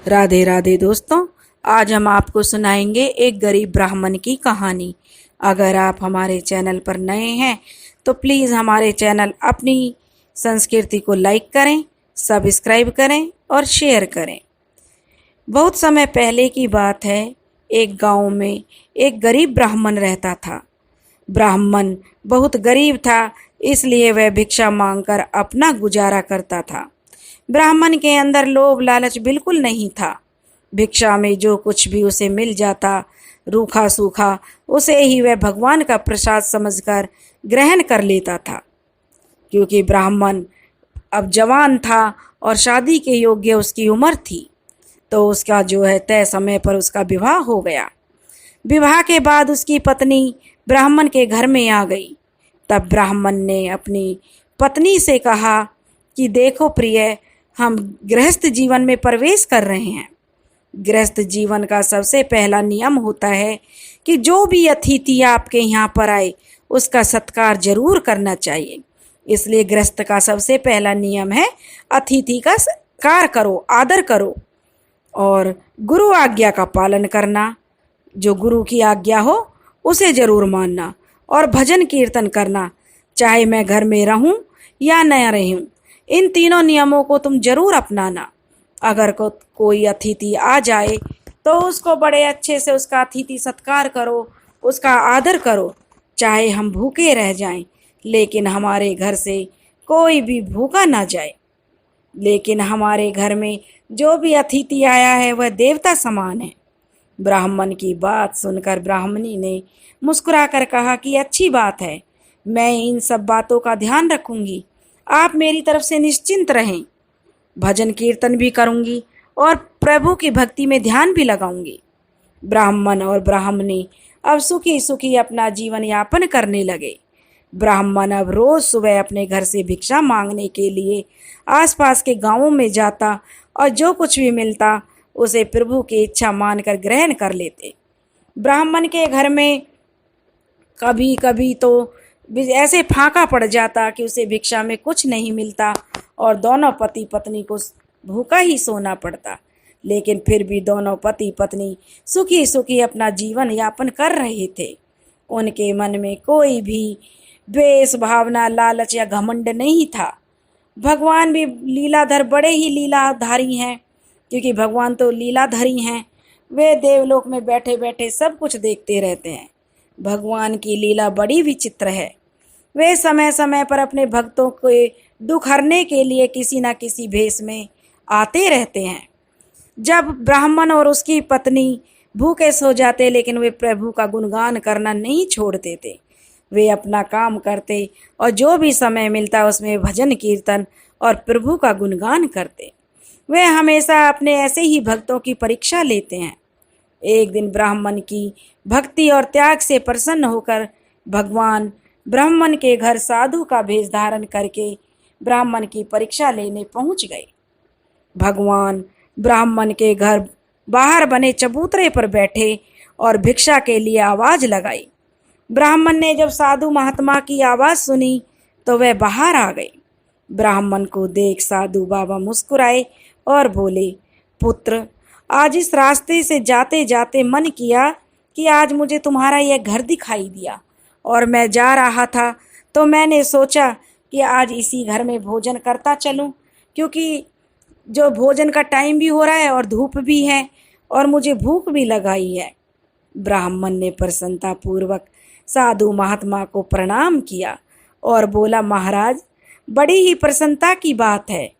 राधे राधे दोस्तों, आज हम आपको सुनाएंगे एक गरीब ब्राह्मण की कहानी। अगर आप हमारे चैनल पर नए हैं तो प्लीज़ हमारे चैनल अपनी संस्कृति को लाइक करें, सब्सक्राइब करें और शेयर करें। बहुत समय पहले की बात है। एक गांव में एक गरीब ब्राह्मण रहता था। ब्राह्मण बहुत गरीब था, इसलिए वह भिक्षा मांगकर अपना गुजारा करता था। ब्राह्मण के अंदर लोभ लालच बिल्कुल नहीं था। भिक्षा में जो कुछ भी उसे मिल जाता, रूखा सूखा, उसे ही वह भगवान का प्रसाद समझकर ग्रहण कर लेता था। क्योंकि ब्राह्मण अब जवान था और शादी के योग्य उसकी उम्र थी, तो उसका तय समय पर उसका विवाह हो गया। विवाह के बाद उसकी पत्नी ब्राह्मण के घर में आ गई। तब ब्राह्मण ने अपनी पत्नी से कहा कि देखो प्रिय, हम गृहस्थ जीवन में प्रवेश कर रहे हैं। गृहस्थ जीवन का सबसे पहला नियम होता है कि जो भी अतिथि आपके यहाँ पर आए उसका सत्कार जरूर करना चाहिए। इसलिए गृहस्थ का सबसे पहला नियम है अतिथि का सत्कार करो, आदर करो और गुरु आज्ञा का पालन करना। जो गुरु की आज्ञा हो उसे जरूर मानना और भजन कीर्तन करना, चाहे मैं घर में रहूं या न रहूं। इन तीनों नियमों को तुम जरूर अपनाना। अगर कोई अतिथि आ जाए तो उसको बड़े अच्छे से उसका अतिथि सत्कार करो, उसका आदर करो। चाहे हम भूखे रह जाएं, लेकिन हमारे घर से कोई भी भूखा ना जाए। लेकिन हमारे घर में जो भी अतिथि आया है वह देवता समान है। ब्राह्मण की बात सुनकर ब्राह्मणी ने मुस्कुराकर कहा कि अच्छी बात है, मैं इन सब बातों का ध्यान रखूंगी। आप मेरी तरफ से निश्चिंत रहें। भजन कीर्तन भी करूंगी और प्रभु की भक्ति में ध्यान भी लगाऊंगी। ब्राह्मण और ब्राह्मणी अब सुखी सुखी अपना जीवन यापन करने लगे। ब्राह्मण अब रोज सुबह अपने घर से भिक्षा मांगने के लिए आसपास के गांवों में जाता और जो कुछ भी मिलता उसे प्रभु की इच्छा मानकर ग्रहण कर लेते। ब्राह्मण के घर में कभी कभी तो ऐसे फाका पड़ जाता कि उसे भिक्षा में कुछ नहीं मिलता और दोनों पति पत्नी को भूखा ही सोना पड़ता। लेकिन फिर भी दोनों पति पत्नी सुखी सुखी अपना जीवन यापन कर रहे थे। उनके मन में कोई भी द्वेष भावना, लालच या घमंड नहीं था। भगवान भी लीलाधर बड़े ही लीलाधारी हैं, क्योंकि भगवान तो लीलाधारी हैं। वे देवलोक में बैठे बैठे सब कुछ देखते रहते हैं। भगवान की लीला बड़ी विचित्र है। वे समय समय पर अपने भक्तों के दुख हरने के लिए किसी न किसी भेष में आते रहते हैं। जब ब्राह्मण और उसकी पत्नी भूखे सो जाते, लेकिन वे प्रभु का गुणगान करना नहीं छोड़ते थे। वे अपना काम करते और जो भी समय मिलता उसमें भजन कीर्तन और प्रभु का गुणगान करते। वे हमेशा अपने ऐसे ही भक्तों की परीक्षा लेते हैं। एक दिन ब्राह्मण की भक्ति और त्याग से प्रसन्न होकर भगवान ब्राह्मण के घर साधु का भेष धारण करके ब्राह्मण की परीक्षा लेने पहुंच गए। भगवान ब्राह्मण के घर बाहर बने चबूतरे पर बैठे और भिक्षा के लिए आवाज लगाई। ब्राह्मण ने जब साधु महात्मा की आवाज सुनी तो वह बाहर आ गए। ब्राह्मण को देख साधु बाबा मुस्कुराए और बोले, पुत्र, आज इस रास्ते से जाते जाते मन किया कि आज मुझे तुम्हारा यह घर दिखाई दिया और मैं जा रहा था तो मैंने सोचा कि आज इसी घर में भोजन करता चलूं, क्योंकि जो भोजन का टाइम भी हो रहा है और धूप भी है और मुझे भूख भी लगाई है। ब्राह्मण ने प्रसन्नता पूर्वक साधु महात्मा को प्रणाम किया और बोला, महाराज, बड़ी ही प्रसन्नता की बात है,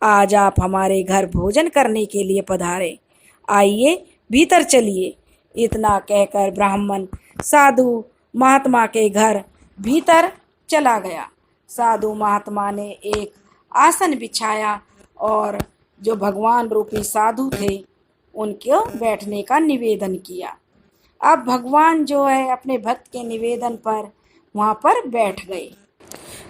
आज आप हमारे घर भोजन करने के लिए पधारे। आइए भीतर चलिए। इतना कहकर ब्राह्मण साधु महात्मा के घर भीतर चला गया। साधु महात्मा ने एक आसन बिछाया और जो भगवान रूपी साधु थे उनको बैठने का निवेदन किया। अब भगवान अपने भक्त के निवेदन पर वहाँ पर बैठ गए।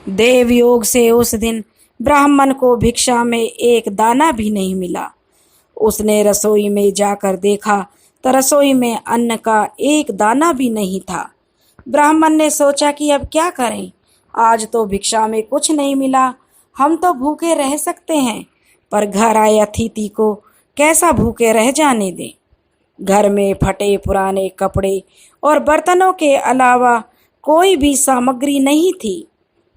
देव योग से उस दिन ब्राह्मण को भिक्षा में एक दाना भी नहीं मिला। उसने रसोई में जाकर देखा तो रसोई में अन्न का एक दाना भी नहीं था। ब्राह्मण ने सोचा कि अब क्या करें, आज तो भिक्षा में कुछ नहीं मिला, हम तो भूखे रह सकते हैं, पर घर आए अतिथि को कैसा भूखे रह जाने दें। घर में फटे पुराने कपड़े और बर्तनों के अलावा कोई भी सामग्री नहीं थी।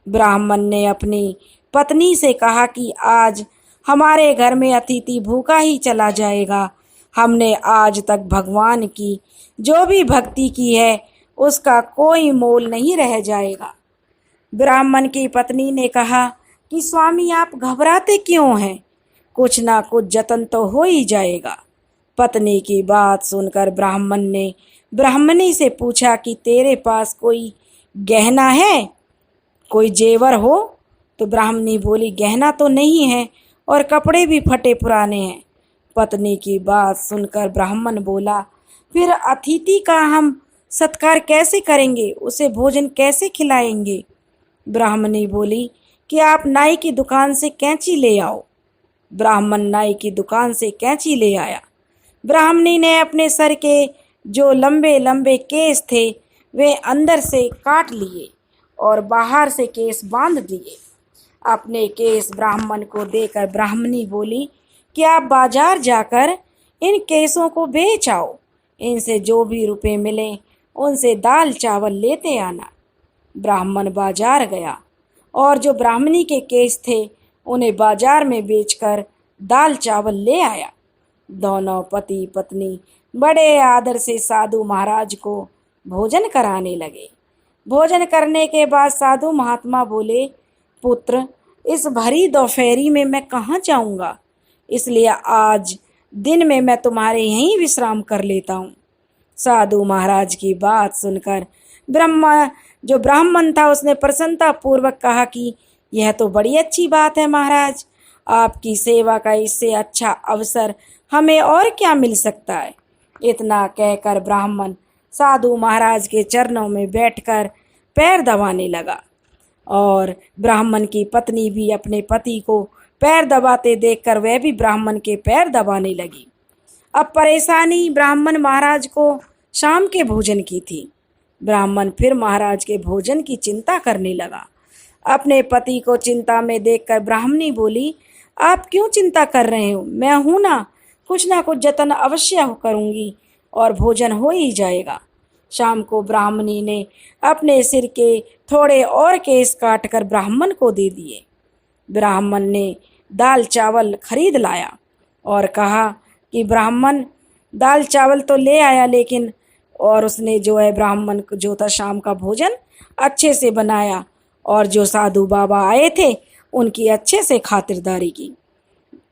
ब्राह्मण ने अपनी पत्नी से कहा कि आज हमारे घर में अतिथि भूखा ही चला जाएगा। हमने आज तक भगवान की जो भी भक्ति की है उसका कोई मोल नहीं रह जाएगा। ब्राह्मण की पत्नी ने कहा कि स्वामी, आप घबराते क्यों हैं? कुछ ना कुछ जतन तो हो ही जाएगा। पत्नी की बात सुनकर ब्राह्मण ने ब्राह्मणी से पूछा कि तेरे पास कोई गहना है, कोई जेवर हो? तो ब्राह्मणी बोली, गहना तो नहीं है और कपड़े भी फटे पुराने हैं। पत्नी की बात सुनकर ब्राह्मण बोला, फिर अतिथि का हम सत्कार कैसे करेंगे, उसे भोजन कैसे खिलाएंगे? ब्राह्मणी बोली कि आप नाई की दुकान से कैंची ले आओ। ब्राह्मण नाई की दुकान से कैंची ले आया। ब्राह्मणी ने अपने सर के जो लंबे लंबे केस थे वे अंदर से काट लिए और बाहर से केस बांध दिए। अपने केस ब्राह्मण को देकर ब्राह्मणी बोली कि आप बाजार जाकर इन केसों को बेच आओ। इनसे जो भी रुपए मिले उनसे दाल चावल लेते आना। ब्राह्मण बाजार गया और जो ब्राह्मणी के केस थे उन्हें बाजार में बेचकर दाल चावल ले आया। दोनों पति पत्नी बड़े आदर से साधु महाराज को भोजन कराने लगे। भोजन करने के बाद साधु महात्मा बोले, पुत्र, इस भरी दोपहरी में मैं कहाँ जाऊँगा, इसलिए आज दिन में मैं तुम्हारे यहीं विश्राम कर लेता हूँ। साधु महाराज की बात सुनकर जो ब्राह्मण था उसने प्रसन्नता पूर्वक कहा कि यह तो बड़ी अच्छी बात है महाराज, आपकी सेवा का इससे अच्छा अवसर हमें और क्या मिल सकता है। इतना कहकर ब्राह्मण साधु महाराज के चरणों में बैठकर पैर दबाने लगा और ब्राह्मण की पत्नी भी अपने पति को पैर दबाते देखकर वह भी ब्राह्मण के पैर दबाने लगी। अब परेशानी ब्राह्मण महाराज को शाम के भोजन की थी। ब्राह्मण फिर महाराज के भोजन की चिंता करने लगा। अपने पति को चिंता में देखकर ब्राह्मणी बोली, आप क्यों चिंता कर रहे हो? मैं हूं ना कुछ जतन अवश्य करूंगी और भोजन हो ही जाएगा। शाम को ब्राह्मणी ने अपने सिर के थोड़े और केस काटकर ब्राह्मण को दे दिए। ब्राह्मण ने दाल चावल खरीद लाया और कहा कि ब्राह्मण दाल चावल तो ले आया, लेकिन और उसने जो है ब्राह्मण जो था शाम का भोजन अच्छे से बनाया और जो साधु बाबा आए थे उनकी अच्छे से खातिरदारी की।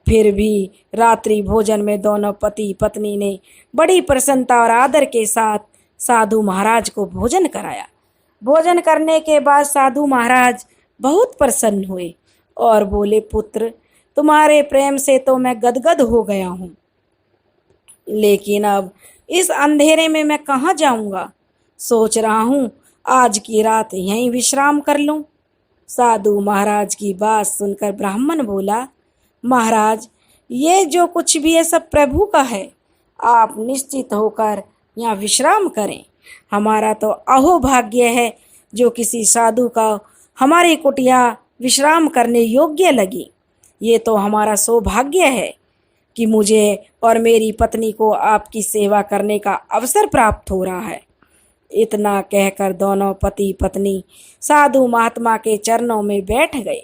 फिर भी रात्रि भोजन में दोनों पति पत्नी ने बड़ी प्रसन्नता और आदर के साथ साधु महाराज को भोजन कराया। भोजन करने के बाद साधु महाराज बहुत प्रसन्न हुए और बोले, पुत्र, तुम्हारे प्रेम से तो मैं गदगद हो गया हूँ, लेकिन अब इस अंधेरे में मैं कहाँ जाऊँगा? सोच रहा हूँ आज की रात यहीं विश्राम कर लूँ। साधु महाराज की बात सुनकर ब्राह्मण बोला, महाराज, ये जो कुछ भी है सब प्रभु का है, आप निश्चित होकर यहाँ विश्राम करें। हमारा तो अहोभाग्य है जो किसी साधु का हमारी कुटिया विश्राम करने योग्य लगी। ये तो हमारा सौभाग्य है कि मुझे और मेरी पत्नी को आपकी सेवा करने का अवसर प्राप्त हो रहा है। इतना कहकर दोनों पति पत्नी साधु महात्मा के चरणों में बैठ गए।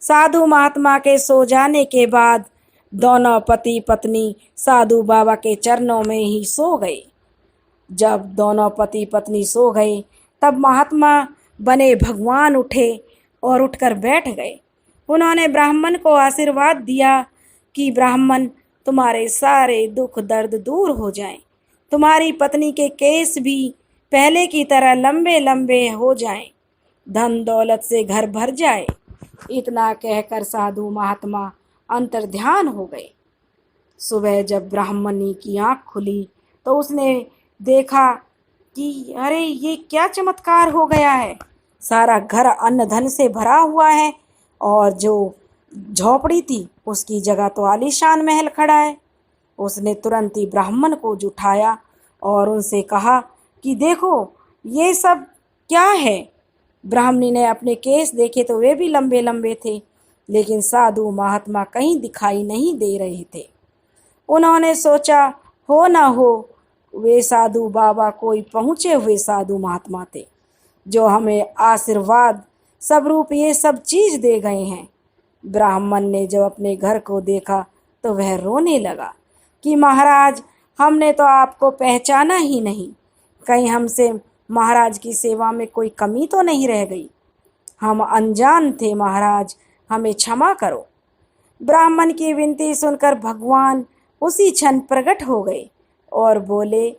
साधु महात्मा के सो जाने के बाद दोनों पति पत्नी साधु बाबा के चरणों में ही सो गए। जब दोनों पति पत्नी सो गए तब महात्मा बने भगवान उठे और उठकर बैठ गए। उन्होंने ब्राह्मण को आशीर्वाद दिया कि ब्राह्मण, तुम्हारे सारे दुख दर्द दूर हो जाएं, तुम्हारी पत्नी के केस भी पहले की तरह लंबे लंबे हो जाएं, धन दौलत से घर भर जाए। इतना कहकर साधु महात्मा अंतर्ध्यान हो गए। सुबह जब ब्राह्मणी की आँख खुली तो उसने देखा कि अरे ये क्या चमत्कार हो गया है, सारा घर अन्न धन से भरा हुआ है और जो झोपड़ी थी उसकी जगह तो आलीशान महल खड़ा है। उसने तुरंत ही ब्राह्मण को उठाया और उनसे कहा कि देखो ये सब क्या है। ब्राह्मणी ने अपने केस देखे तो वे भी लंबे लंबे थे, लेकिन साधु महात्मा कहीं दिखाई नहीं दे रहे थे। उन्होंने सोचा हो ना हो वे साधु बाबा कोई पहुँचे हुए साधु महात्मा थे जो हमें आशीर्वाद स्वरूप ये सब चीज दे गए हैं। ब्राह्मण ने जब अपने घर को देखा तो वह रोने लगा कि महाराज, हमने तो आपको पहचाना ही नहीं। कहीं हमसे महाराज की सेवा में कोई कमी तो नहीं रह गई। हम अनजान थे महाराज, हमें क्षमा करो। ब्राह्मण की विनती सुनकर भगवान उसी क्षण प्रकट हो गए और बोले,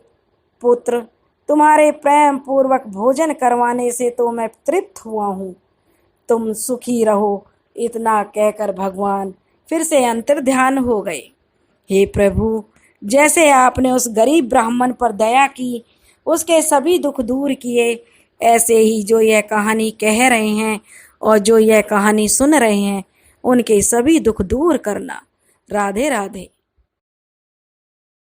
पुत्र, तुम्हारे प्रेम पूर्वक भोजन करवाने से तो मैं तृप्त हुआ हूँ, तुम सुखी रहो। इतना कहकर भगवान फिर से अंतर्ध्यान हो गए। हे प्रभु, जैसे आपने उस गरीब ब्राह्मण पर दया की, उसके सभी दुख दूर किए, ऐसे ही जो यह कहानी कह रहे हैं और जो यह कहानी सुन रहे हैं, उनके सभी दुख दूर करना। राधे राधे।